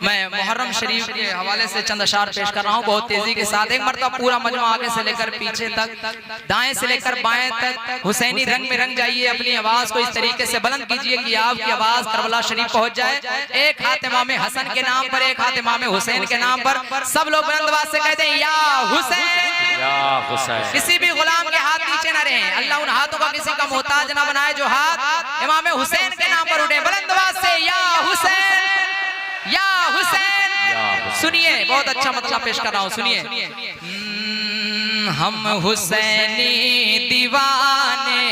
मैं मुहर्रम शरीफ के हवाले से चंद अशार पेश कर रहा हूँ बहुत तेजी के साथ। एक मरतबा पूरा मजमा आगे से लेकर पीछे तक, दाएं से लेकर बाएं तक हुसैनी रंग में रंग जाइए। अपनी आवाज को इस तरीके से बुलंद कीजिए कि आपकी आवाज करबला शरीफ पहुंच जाए। एक हाथ इमाम हसन के नाम पर, एक हाथ इमाम हुसैन के नाम पर। सब लोग बुलंद आवाज से कहते हैं या हुसैन, या हुसैन। किसी भी गुलाम के हाथ नीचे न रहे। अल्लाह उन हाथों का किसी का मोहताज ना बनाए जो हाथ इमाम हुसैन के नाम पर उठे। बुलंद आवाज से या हुसैन, या हुसैन। सुनिए, बहुत अच्छा मतलब पेश कर रहा हूँ, सुनिए। हम हुसैनी दीवाने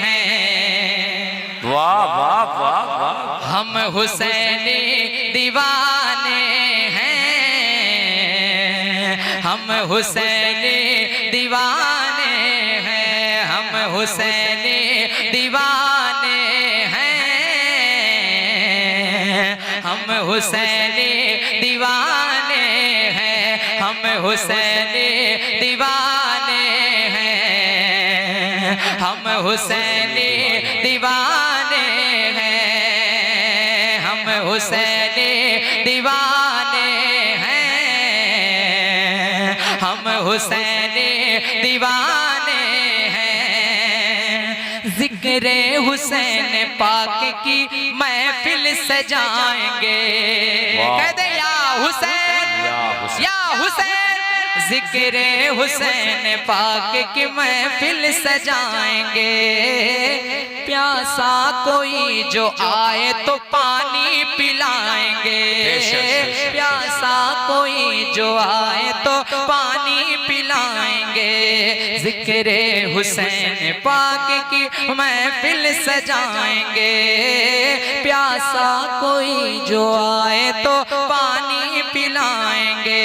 हैं, वाह वाह वाह वाह। हम हुसैनी दीवाने हैं, हम हुसैनी दीवाने हैं, हम हुसैनी दीवाने हैं, हम हुसैनी दीवाने हैं, हम हुसैनी दीवाने हैं, हम हुसैनी दीवाने हैं, हम हुसैनी दीवाने हैं, हम हुसैनी दीवाने हैं। जिक्र हुसैन पाक की महफिल सजाएंगे। कह दे या हुसैन, या हुसैन। जिक्र हुसैन पाक की महफिल सजाएंगे। प्यासा कोई जो आए तो पानी पिलाएंगे। प्यासा कोई जो आए तो पानी पिलाएंगे। जिक्र हुसैन पाक की महफिल सजाएंगे। प्यासा कोई जो आए तो पानी पिलाएंगे।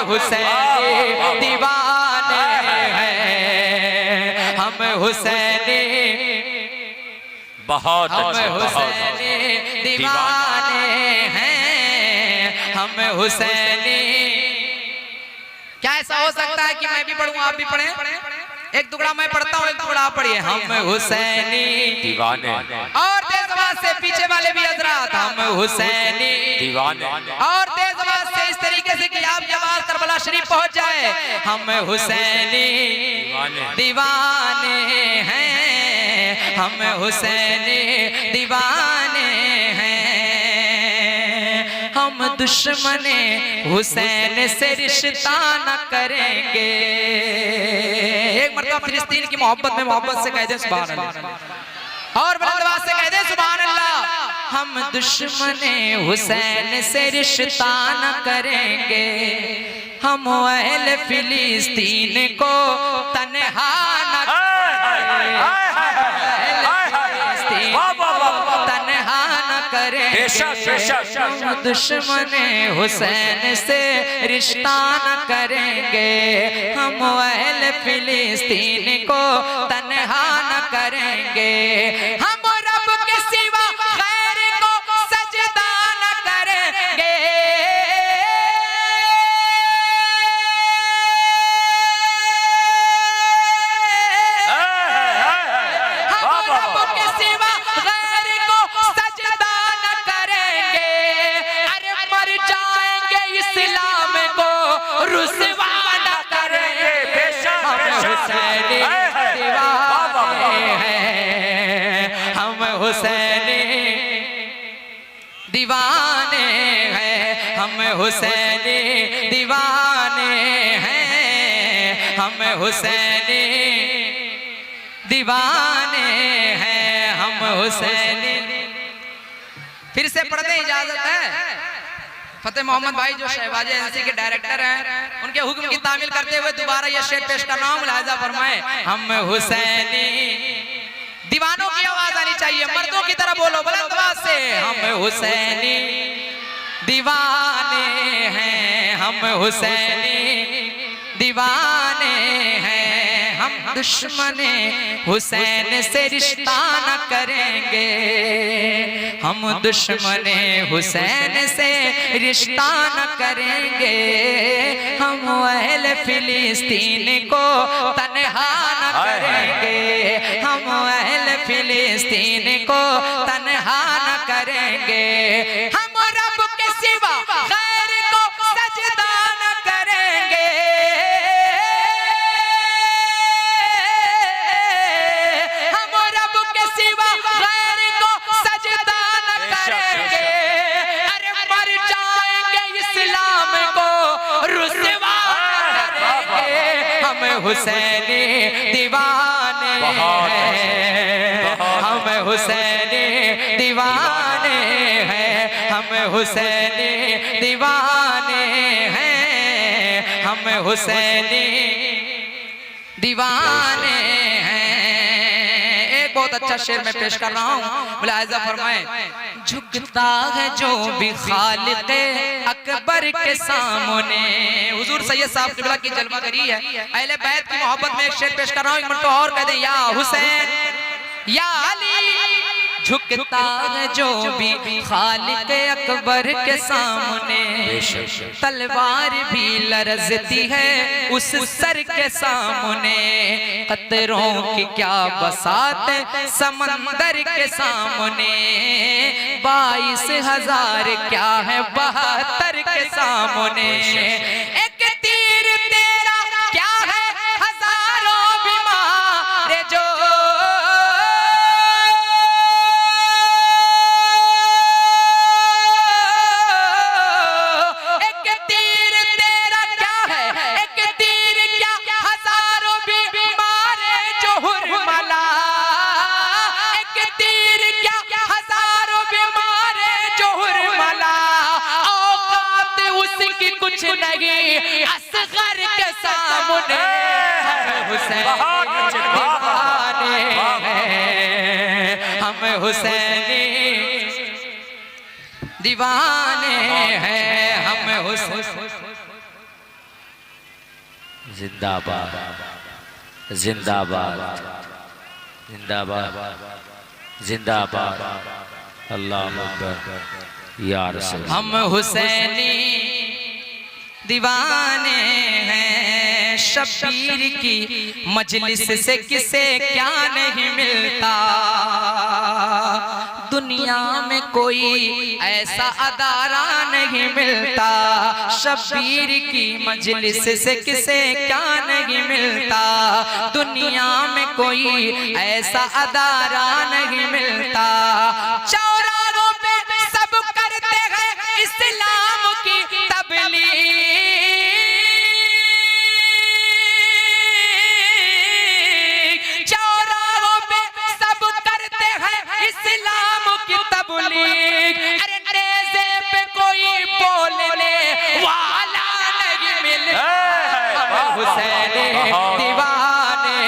हुसैनी दीवाने हैं, हम हुसैनी, बहुत हम हुसैनी दीवाने हैं, हम हुसैनी। क्या ऐसा हो सकता है कि मैं भी पढ़ूं आप भी पढ़ें? एक टुकड़ा मैं पढ़ता हूँ, एक टुकड़ा आप पढ़िए। हम हुसैनी दीवाने, और तेज आवाज से पीछे वाले भी हजरात, हम हुसैनी दीवाने, और तेज आवाज से इस तरीके से कि आपकी आवाज करबला शरीफ पहुंच जाए। हम हुसैनी दीवाने हैं, हम हुसैनी दीवाने हैं। हम दुश्मने हुसैन से रिश्ता न करेंगे। एक मरतबा फिलिस्तीन की मोहब्बत में मोहब्बत से कह दे सुभान अल्लाह, और बुलंद आवाज से कह दे सुभान अल्लाह। हम दुश्मने हुसैन से रिश्ता न करेंगे। हम अहले फिलिस्तीन को तन्हा न करेंगे, तन्हा न करेंगे। हम दुश्मने हुसैन से रिश्ता न करेंगे। हम अहले फिलिस्तीन को तन्हा न करेंगे। हम रब के सिवा गैर को सजदा न करेंगे। हम रब के सिवा गैर को सजदा न करेंगे। अरे मर जाएंगे इस्लाम को रुसवा न करेंगे। हम हुसैनी दीवाने हैं, हम हुसैनी दीवाने हैं, हम हुसैनी दीवाने हैं, हम हुसैनी दीवाने हैं, हम हुसैनी। फिर से पढ़ने इजाजत है। फतेह मोहम्मद भाई जो शहबाज एजेंसी के डायरेक्टर हैं, उनके हुक्म की तामील करते हुए दोबारा यह शेर पेश करना हूं, मुलाहिजा फरमाएं। हम हुसैनी दीवानों की आवाज आनी चाहिए, मर्दों की तरह बोलो, बुलंद से हम हुसैनी दीवाने हैं, हम हुसैनी दीवाने हैं। हम दुश्मने हुसैन से रिश्ता न करेंगे, हम दुश्मने हुसैन से रिश्ता न करेंगे। हम अहले फिलिस्तीन को तन्हा न करेंगे, हम अहले फिलिस्तीन को तन्हा न करेंगे। हम रब के सिवा गैर को सजदा न करेंगे, हम रब के सिवा गैर को सजदा न करेंगे। अरे मर जाएंगे इस्लाम को रुसवा करेंगे। हम हुसैनी दीवाने हैं, हम हुसैनी दीवाने हैं, हम हुसैनी दीवाने हैं, हम हुसैनी दीवाने हैं। एक बहुत अच्छा शेर मैं पेश कर रहा हूँ, मुलाहिजा फरमाएं। झुकता है जो भी खालिक़े अकबर के सामने। हुजूर सैयद साहब क़िबला की जलवागरी है। अहले बैत की मोहब्बत में एक शेर पेश कर रहा हूँ, एक मिनट और कह दें, या हुसैन या अली। झुकता है जो भी खालिक़े अकबर के सामने, तलवार भी लरजती है उस सर के सामने। कतरों की क्या बसात समंदर के सामने, 22,000 क्या है 72 के सामने। एक तीर तेरा क्या है हजारों बीमार जो, कुछ नहीं असगर के सामने। हुसैनी दीवाने हैं, हम हुसैनी दीवाने हैं, हम हुसैनी। जिंदाबाद जिंदाबाद जिंदाबाद जिंदाबाद, अल्लाह अकबर या रसूल। हम हुसैनी दीवाने हैं, शबीर की मजलिस से किसे क्या नहीं मिलता। दुनिया में कोई ऐसा अदारा नहीं मिलता, शबीर की मजलिस से किसे क्या नहीं मिलता। दुनिया में कोई ऐसा अदारा नहीं मिलता। चौराहों पे सब करते हैं इस्लाम की तबलीग, चौराहों पे सब करते हैं इस्लाम की तबलीग। अरे नेज़े पे कोई बोलने वाला नहीं मिलता। हम हुसैनी दीवाने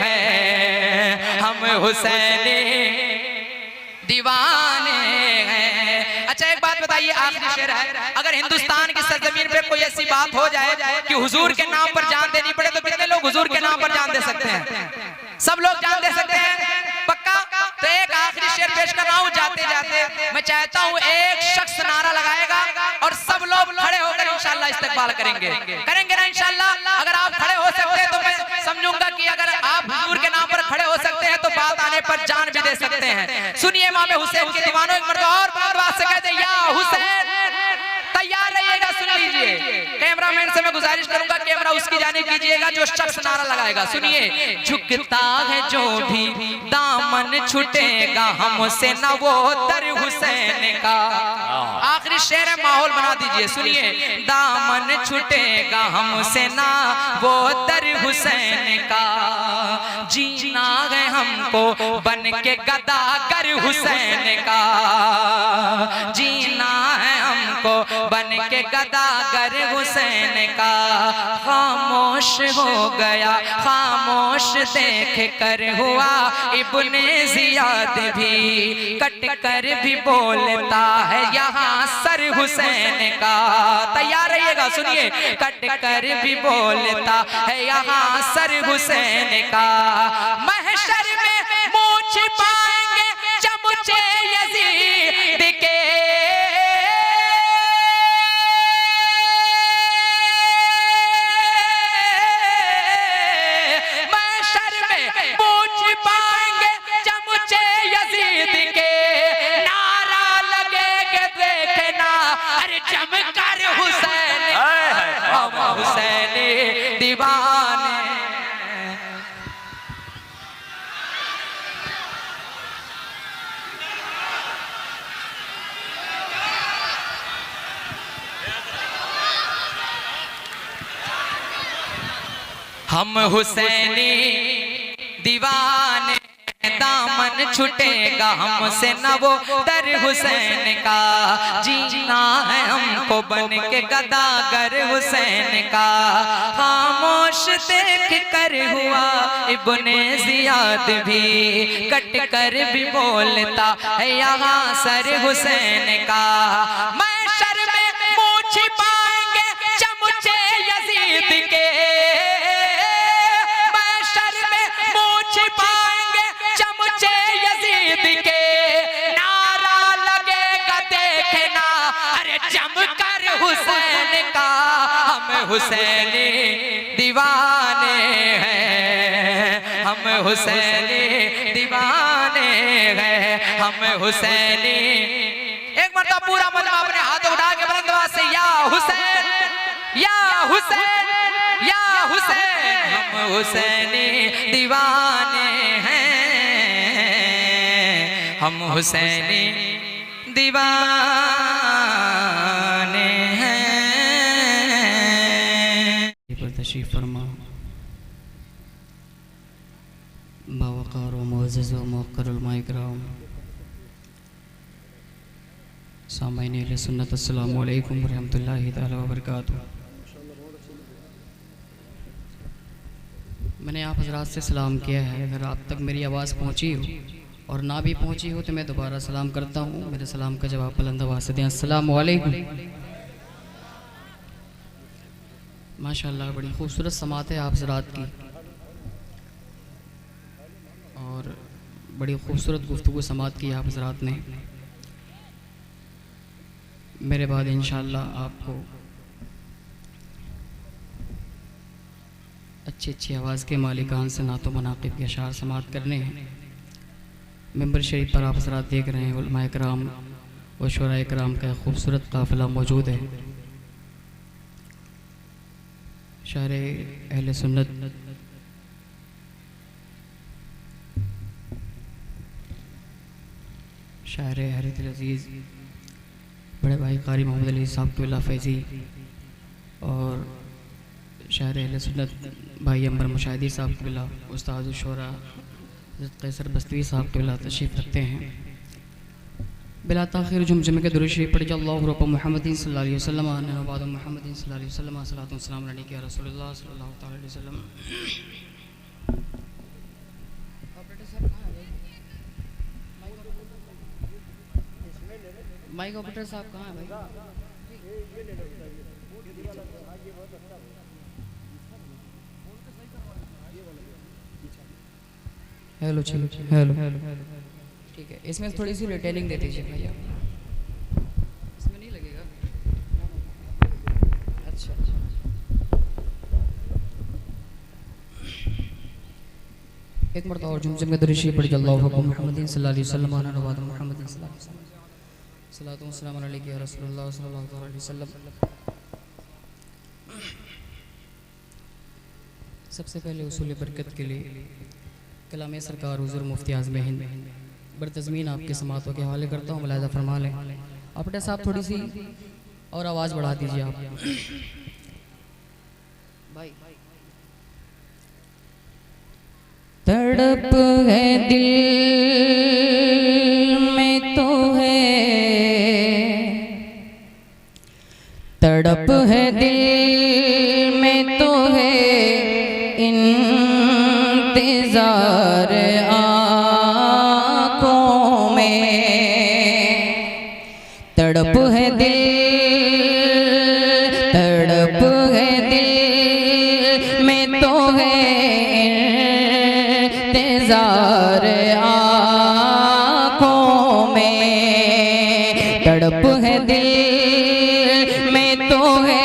हैं, हम हुसैनी दीवाने हैं। अच्छा एक बात बताइए, आखिरी शेर है। अगर हिंदुस्तान की सरजमीन पे कोई ऐसी बात हो जाए कि हुजूर के नाम पर जान देनी पड़े, तो कितने लोग हुजूर के नाम पर जान दे सकते हैं? सब लोग जान दे सकते हैं, पक्का? तो एक आखिरी शेर पेश कर रहा हूँ। जाते जाते मैं चाहता हूँ एक शख्स नारा लगाएगा और सब लोग खड़े होकर इंशाल्लाह इस्तकबाल करेंगे ना इंशाल्लाह। अगर आप खड़े हो सकते हैं तो मैं समझूंगा कि अगर आप हुजूर के नाम पर खड़े हो सकते हैं तो बात आने पर जान भी दे सकते हैं। सुनिए इमाम हुसैन के दीवानों, एक मर्तबा और बुलंद आवाज से कहते हैं, या हुसैन। तैयार रहिएगा, सुन लीजिए। कैमरामैन से मैं गुजारिश करूंगा कैमरा उसकी जानिब कीजिएगा जो शख्स नारा लगाएगा। सुनिए, झुकता है जो भी दामन छूटेगा हमसे न वो दर हुसैन का। आखिरी शेर है, माहौल बना दीजिए। सुनिए, दामन छूटेगा हमसे ना वो दर हुसैन का। जीना है हमको बन के गदागर हुसैन का, जीना है हमको बन के गदागर हुसैन का खामोश हो गया, खामोश देख कर हुआ इब्ने जियाद भी कट कर भी बोलता है यहाँ सर हुसैन का। तैयार रहिएगा, सुनिए। कट कर भी बोलता है यहाँ सर हुसैन का। महशर में मुँह छिपाएंगे चमचे यजीद के, महशर में मुँह छिपाएंगे चमचे यजीद के। नारा लगेगा देखना, अरे चमकर हुसैन, हम हुसैन दीवाने। हम हुसैनी दीवाने, दामन छुटेगा हमसे न वो दर हुसैन का। जीना है हमको बन के गदागर हुसैन का। खामोश देख कर हुआ इब्ने जियाद भी कट कर भी बोलता है यहाँ सर हुसैन का। महशर में मुँह छिपाएंगे चमचे यजीद के, महशर में मुँह छिपाएंगे चमचे यजीद के। नारा लगेगा देखना, अरे चमकर हुसैन का। हम हुसैनी दीवाने हैं, हम हुसैनी दीवाने हैं, हम हुसैनी। एक मरतबा पूरा मजमा अपने हाथ उठा के बुलंद आवाज से या हुसैन, या हुसैन, या हुसैन। हम हुसैनी दीवाने हैं, हम हुसैनी दीवाने हैं। तशरीफ फरमा बावकार व मुअज़्ज़ज़ व मुवक्कर उलमाए किराम, सामईन अहले सुन्नत, अस्सलामु अलैकुम व रहमतुल्लाहि तआला व बरकातुहू। मैंने आप हज़रात से सलाम किया है, अगर आप तक मेरी आवाज़ पहुँची हो और ना भी पहुँची हो तो मैं दोबारा सलाम करता हूँ। मेरे सलाम का जवाब बुलंद आवाज़ से दें, अस्सलामु अलैकुम। माशाअल्लाह बड़ी खूबसूरत समात है आप हज़रात की, और बड़ी खूबसूरत गुफ्तगू समात की आप हज़रात ने। मेरे बाद इंशाअल्लाह आपको अच्छी अच्छी आवाज़ के मालिकान से नातो मनाक़िब के अशार समात करने हैं। मेंबर शरीफ पर आप हज़रात देख रहे हैं उलमाए किराम व शुराए किराम का खूबसूरत काफ़िला मौजूद है। शायर अहले सुन्नत शायर हरीतुल अज़ीज़ बड़े भाई कारी मोहम्मद अली साहब क़िबला फैज़ी, और शायर अहले सुन्नत भाई अंबर मुशाहिदी साहब क़िबला, उस्ताद शुरा कैसर बस्तवी साहब क़िबला तशरीफ़ रखते हैं। बिला ताख़िर जुमजुमे के दुरूद शरीफ पढ़िए। अल्लाहु रब्ब मुहम्मदिन सल्लल्लाहु अलैहि वसल्लम व बाद मुहम्मदिन सल्लल्लाहु अलैहि वसल्लम सलातु व सलाम अलैका या रसूलल्लाह सल्लल्लाहु अलैहि वसल्लम। माइक ऑपरेटर साहब कहाँ है भाई? हेलो चलो, हेलो ठीक है। इसमें थोड़ी सी रिटेलिंग दे दीजिए भैया, इसमें नहीं लगेगा। अच्छा एक मरतबा और जुमजुम में दुरूद शरीफ पढ़िए। अल्लाहु अकबर मुहम्मदिन सल्लल्लाहु अलैहि वसल्लम व बाद मुहम्मदिन सल्लल्लाहु अलैहि वसल्लम सलातु व सलाम अलैका या रसूलल्लाह सल्लल्लाहु अलैहि वसल्लम। सबसे पहले उसूल बरकत के लिए कलाम सरकार हुज़ूर मुफ्ती आज़म हिंद बरतज़मीन आपके समातों के हवाले करता हूँ, मुलाहिज़ा फरमा लें। आपटे साहब थोड़ी सी और आवाज़ बढ़ा दीजिए आप भाई। तड़प है दिल में तो है तड़प है दिल में तो है इंतजार आँखों में, तड़प है दिल, तड़प है दिल में तो है इंतजार आँखों में, तड़प है दिल में तो है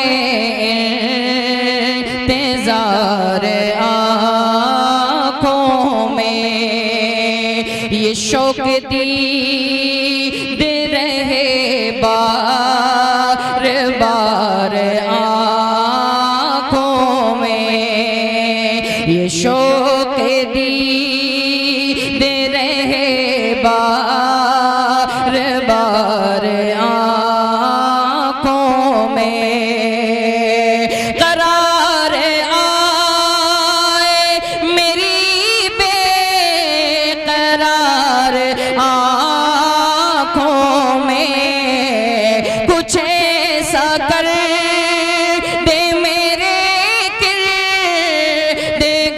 इंतजार आँखों में। ये शौक दीद रहे बार बार आँखों में, ये शौक दीद रहे बार बार आँखों में। करार आए मेरी बेकरार आँखों में, कुछ ऐसा कर दे मेरे किरदार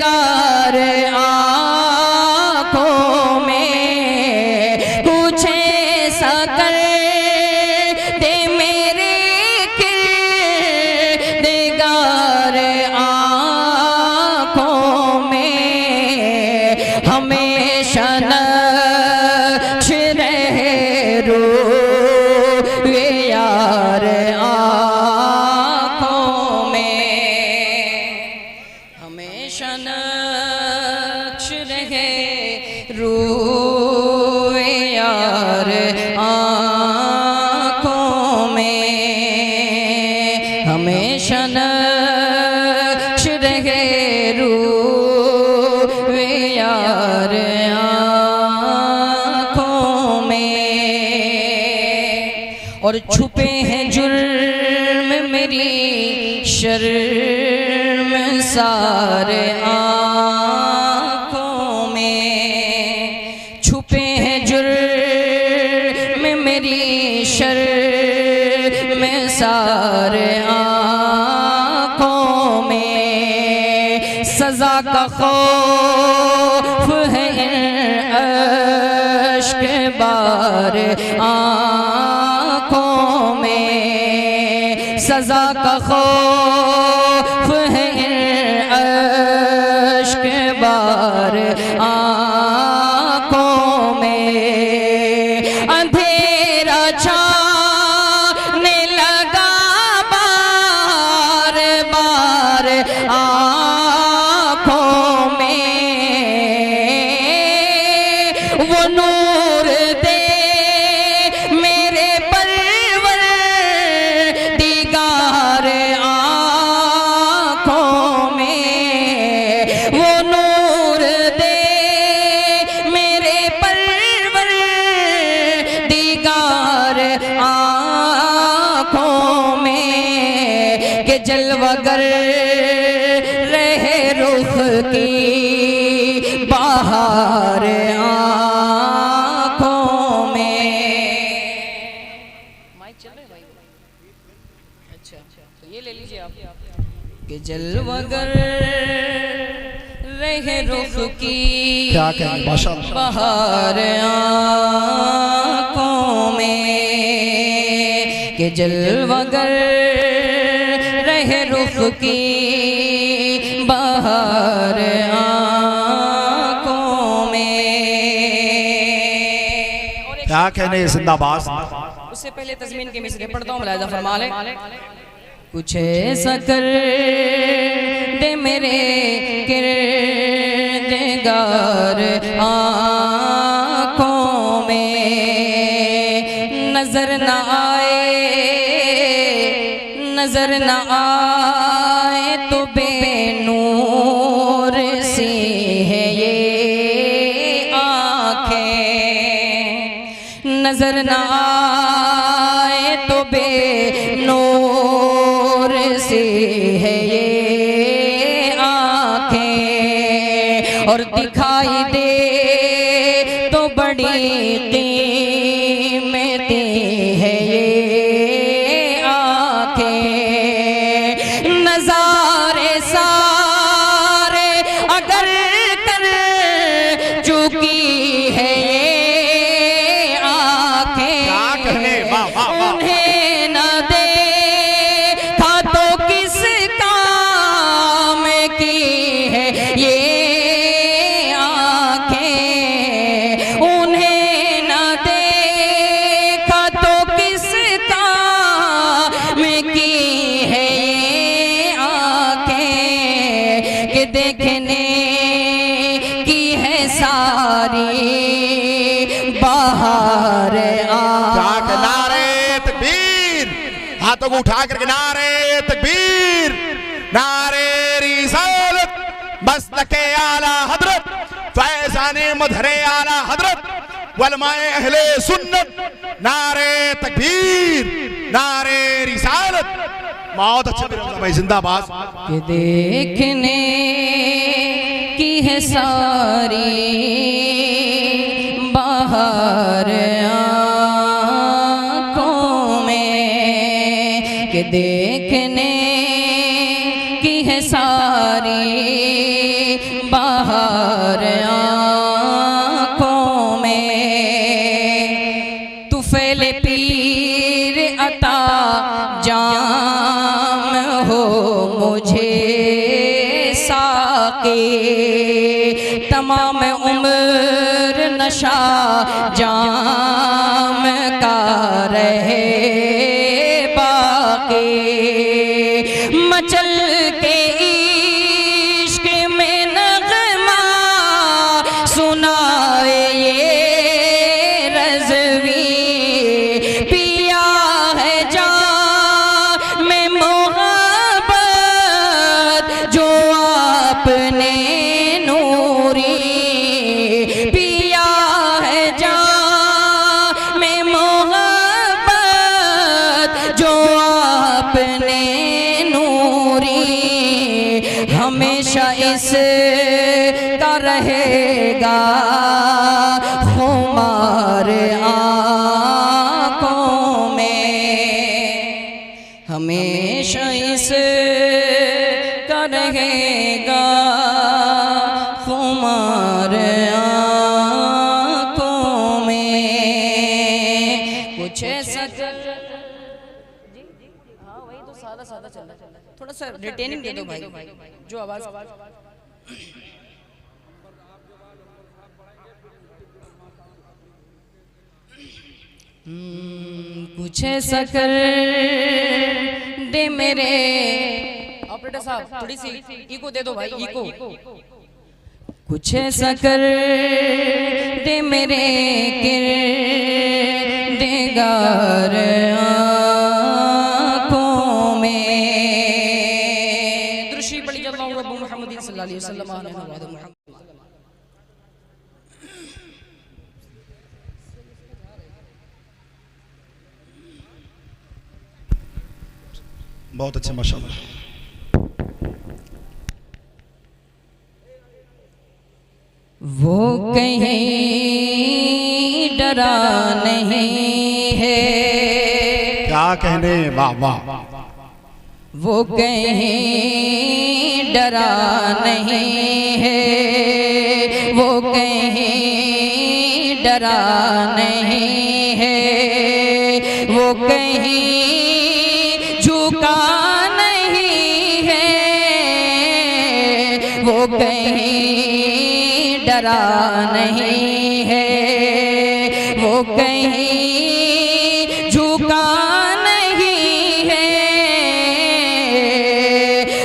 आँखों में, कुछ ऐसा कर दे मेरे किरदार आँखों में। हमेशा नक्श रहे रूए यार आँखों में, हमेशा नक्श रहे रूए यार आँखों में, हमेशा नक्श रहे रूए यार आँखों में। और छुपे हैं जुर्म मेरी शर्मसार आँखों में, छुपे हैं जुर्म मेरी शर्मसार आँखों में। सजा का खौफ है अश्क बार आँखों में, सजा का खौफ है अश्क बार आँखों में। अंधेरा छाने लगा बार बार आँखों में, वो नूर दे मेरे परवरदिगार आँखों में, वो नूर दे मेरे परवरदिगार आँखों में। कि जलवागर रहे रुख की बाहर आँखों में। माइक चल रहा है भाई? अच्छा तो ये ले लीजिए आप। कि जलवागर रहे रुख की क्या कहें माशाअल्लाह बाहर आँखों में, कि जलवागर रहे रुख की बाहर आँखों में। क्या कहने जिंदाबाद। उससे पहले तज़मीन के मिसरे पढ़ता हूँ, मुलाहिज़ा फरमा लें। कुछ ऐसा कर दे मेरे किरदार आँखों में, नजर न आए, नजर न आए तो बेनूर सी है ये आँखें, नजर न आए तो बेनूर सी है ये आँखें, और दिखाई दे तो बड़ी कीमती है ये आँखें। हाथों को उठा करके नारे तकबीर, नारे रिसालत, मस्तके आला हजरत, फैज़ाने मधरे आला हजरत, वलमाए अहले सुन्नत, नारे तकबीर, नारे रिसालत। बहुत अच्छे भाई, जिंदाबाद। कि देखने की है सारी बाहर आँखों में, कि देखने की है सारी बाहर आँखों में। तुफैल पीर अता जाम हो मुझे साके, तमाम उम्र नशा जाम का रहे बाके। मचल के इश्क में नगमा सुनाए ये रज़वी, पिया है जाम में मोहब्बत जो आपने नूरी, पिया है जाम में मोहब्बत जो आपने नूरी। हमेशा इस का रहेगा खुमार आँखों में, हमेशा इस का रहेगा खुमार आँखों में। कुछ ऐसा हाँ वही तो सादा सादा चल रहा, थोड़ा सा रिटेनिंग दे दो भाई, जो आवाज कुछ ऐसा कर दे मेरे ऑपरेटर साहब, थोड़ी सी इको दे दो भाई, इको। कुछ ऐसा कर दे मेरे किरदार आँखों में। दुरूद पढ़ी जल्लल्लाहु रब्बु मुहम्मदिन सल्लल्लाहु अलैहि वसल्लम। बहुत अच्छे माशाल्लाह। वो कहीं डरा नहीं है, क्या कहने, वाह वाह। वो कहीं डरा नहीं है, वो कहीं डरा नहीं है, वो कहीं झुका नहीं है, वो कहीं डरा नहीं है, वो कहीं झुका नहीं है,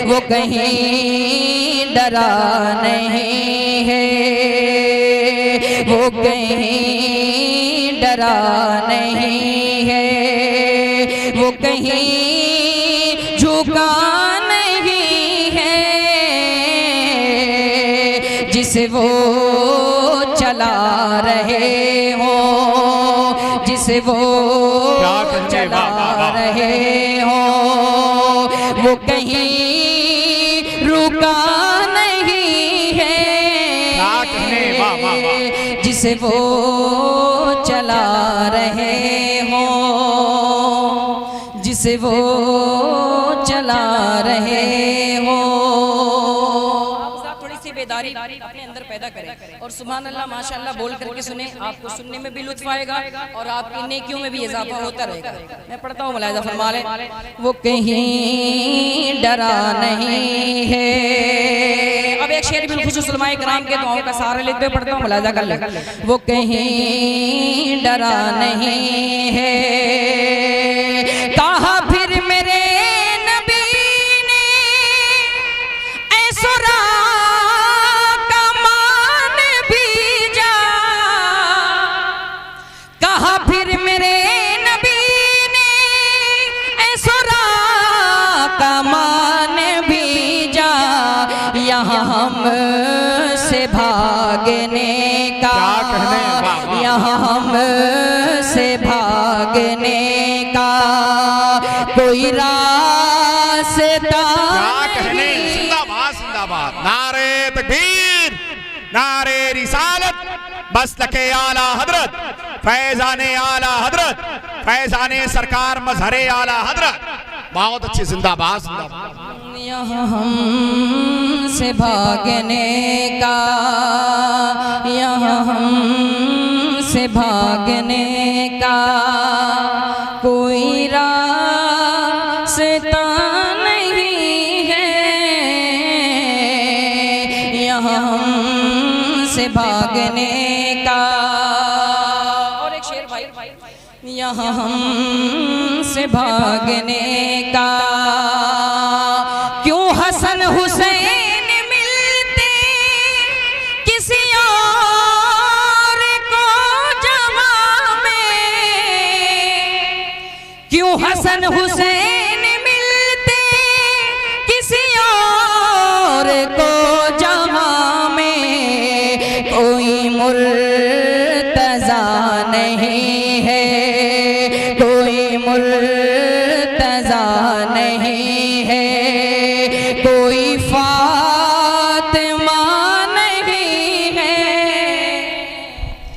वो कहीं डरा नहीं है, वो कहीं डरा नहीं है, वो कहीं झुका नहीं है, जिसे वो चला रहे हो, जिसे वो चला रहे हो, वो कहीं रुका नहीं है, जिसे वो चला रहे हो, जिसे वो चला रहे हो। थोड़ी सी बेदारी अपने अंदर पैदा करें और सुभान अल्लाह माशाअल्लाह बोल करके सुने, आपको सुनने में भी लुत्फ आएगा और आपकी नेकियों में भी इजाफा होता रहेगा। मैं पढ़ता हूँ, मुलाहिजा फरमा ले। वो कहीं डरा नहीं है। अब एक शेर बिलखुसूस उलमाए किराम के दुआओं का सहारा लेते हुए पढ़ता हूँ, मुलाहिजा कर ले। वो कहीं डरा नहीं है, कहा फिर मेरे नबी ने ऐसुरा का मान भी जा, कहा फिर मेरे नबी ने ऐसुरा भागने का कोई रास्ता क्या कहने, जिंदाबाद जिंदाबाद। नारे तकबीर, नारे रिसालत, मसलके आला हजरत, फैजाने आला हजरत, फैजाने सरकार मजहरे आला हजरत। बहुत अच्छी, जिंदाबाद जिंदाबाद। यहाँ हमसे भागने का, यहाँ हमसे भागने का कोई रास्ता नहीं है। यहाँ हमसे भागने का, और एक शेर भाई, यहाँ हमसे भागने का क्यों हसन हुसैन मिलते किसी और को जवां में, क्यों हसन हुसैन मिलते किसी और को जवां में, कोई मुर्तज़ा नहीं है, कोई मुर्तज़ा नहीं है, कोई फातिमा नहीं है।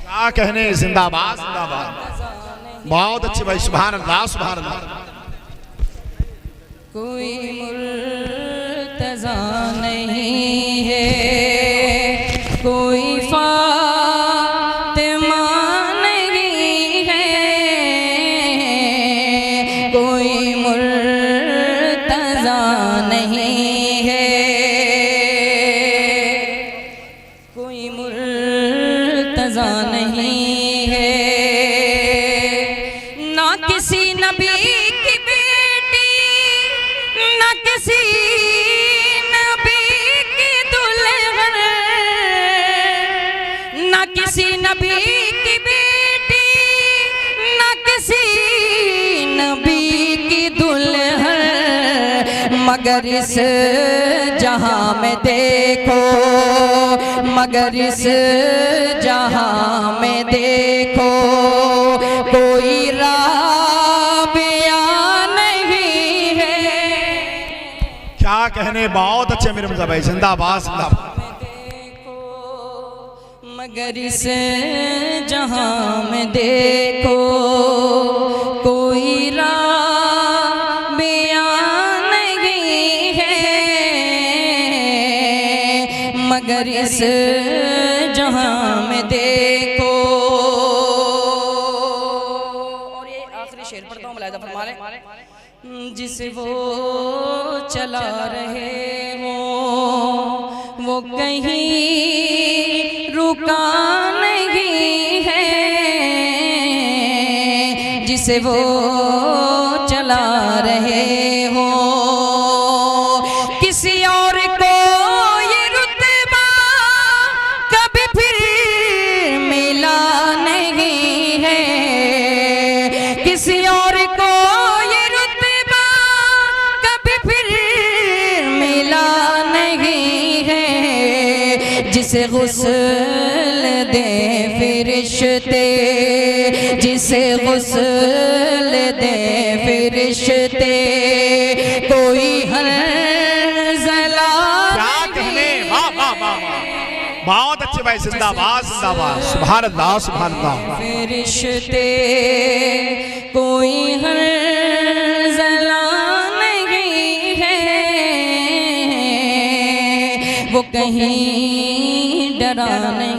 क्या कहने, जिंदाबाद जिंदाबाद। बहुत अच्छी भाई, सुभान अल्लाह सुभान अल्लाह। कोई मुर्तज़ा नहीं है, कोई फातिमा नहीं है, कोई मुर्तज़ा नहीं है, कोई मुर्तज़ा नहीं है। ना किसी नबी की बेटी, ना किसी नबी की दुल्हन, ना किसी नबी की बेटी, ना किसी नबी की दुल्हन, मगर इस जहां में देखो, मगर इस जहां में देखो कोई राबिया नहीं है। क्या कहने, बहुत अच्छे मेरे मुझे भाई, जिंदाबाद जिंदाबाद। मगर इस जहां में देखो कोई राबिया नहीं है, मगर इस जहां में देखो। और ये आखिरी शेर पढ़ता हूँ, मुलाहिज़ा फरमा लें। जिसे वो चला रहे हो वो कहीं रुका नहीं है, जिसे वो चला रहे हो किसी और को ये रुतबा कभी फिर मिला नहीं है, किसी और को ये रुतबा कभी फिर मिला नहीं है। जिसे गुस्ल दे फिरिश्ते, जिसे गुस्ल दे फिरिश्ते, कोई हर जला क्या कहने, वाह वाह वाह वाह। बहुत अच्छे भाई, जिंदाबाद जिंदाबाद, सुभान अल्लाह सुभान अल्लाह। फिरिश्ते कोई हर जला नहीं है, वो कहीं डरा नहीं